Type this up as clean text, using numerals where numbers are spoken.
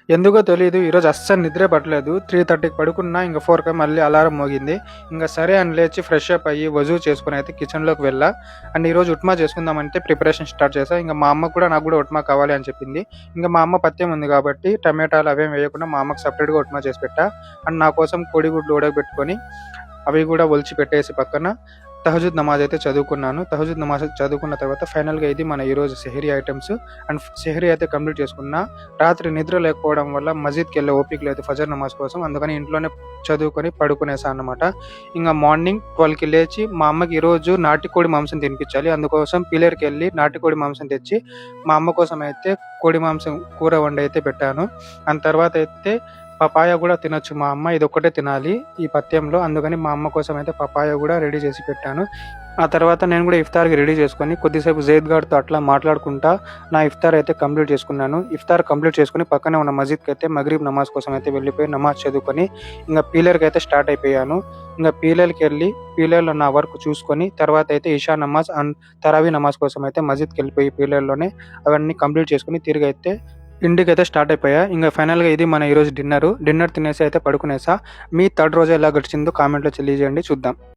ఎందుకో తెలీదు. ఈరోజు అస్సలు నిద్రే పట్టలేదు. 3:30కి పడుకున్నా. ఇంక 4కి మళ్ళీ అలారం మోగింది. ఇంక సరే అని లేచి ఫ్రెష్ అప్ అయ్యి వజూ చేసుకొని అయితే కిచెన్‌లోకి వెళ్ళా. అండ్ ఈరోజు ఉప్మా చేసుకుందామంటే ప్రిపరేషన్ స్టార్ట్ చేశా. ఇంక మా అమ్మకు కూడా నాకు కూడా ఉప్మా కావాలి అని చెప్పింది. ఇంక మా అమ్మ పథ్యం ఉంది కాబట్టి టమాటాలు అవేం వేయకుండా మా అమ్మకి సెపరేట్‌గా ఉప్మా చేసి పెట్టా. అండ్ నా కోసం కోడిగుడ్లు ఉడకబెట్టుకొని అవి కూడా ఒలిచి పెట్టేసి పక్కన తహజుద్ నమాజ్ అయితే చదువుకున్నాను. తహజుద్ నమాజ్ చదువుకున్న తర్వాత ఫైనల్‌గా ఇది మన ఈరోజు సెహరీ ఐటెమ్స్. అండ్ సెహరీ అయితే కంప్లీట్ చేసుకున్నా. రాత్రి నిద్ర లేకపోవడం వల్ల మసీద్‌కెళ్ళే ఓపిక లేదు ఫజర్ నమాజ్ కోసం. అందుకని ఇంట్లోనే చదువుకొని పడుకునేసా అన్నమాట. ఇంగ మార్నింగ్ 12కి లేచి మా అమ్మకి ఈరోజు నాటుకోడి మాంసం తినిపించాలి. అందుకోసం పీలేరుకెళ్ళి నాటుకోడి మాంసం తెచ్చి మా అమ్మ కోసం అయితే కోడి మాంసం కూర వండి అయితే పెట్టాను. అండ్ తర్వాత అయితే పపాయ కూడా తినొచ్చు మా అమ్మ. ఇదొక్కటే తినాలి ఈ పథ్యంలో. అందుకని మా అమ్మ కోసం అయితే పపాయ కూడా రెడీ చేసి పెట్టాను. ఆ తర్వాత నేను కూడా ఇఫ్తార్‌కి రెడీ చేసుకొని కొద్దిసేపు జైద్ గాడితో అట్లా మాట్లాడుకుంటా నా ఇఫ్తార్ అయితే కంప్లీట్ చేసుకున్నాను. ఇఫ్తార్ కంప్లీట్ చేసుకొని పక్కనే ఉన్న మసీద్‌కి అయితే మగ్రిబ్ నమాజ్ కోసం అయితే వెళ్ళిపోయి నమాజ్ చదువుకొని ఇంక పీలేరుకి అయితే స్టార్ట్ అయిపోయాను. ఇంక పీలేరుకెళ్ళి పీలేరులో నా వర్క్ చూసుకొని తర్వాత అయితే ఇషా నమాజ్ అండ్ తరావీ నమాజ్ కోసం అయితే మసీద్‌కెళ్ళిపోయి పీలేరులోనే అవన్నీ కంప్లీట్ చేసుకొని తిరిగైతే ఇంటికైతే స్టార్ట్ అయిపోయా. ఇంక ఫైనల్‌గా ఇది మన ఈరోజు డిన్నర్ తినేసి అయితే పడుకునేసా. మీ థర్డ్ రోజు ఎలా గడిచిందో కామెంట్‌లో తెలియజేయండి చూద్దాం.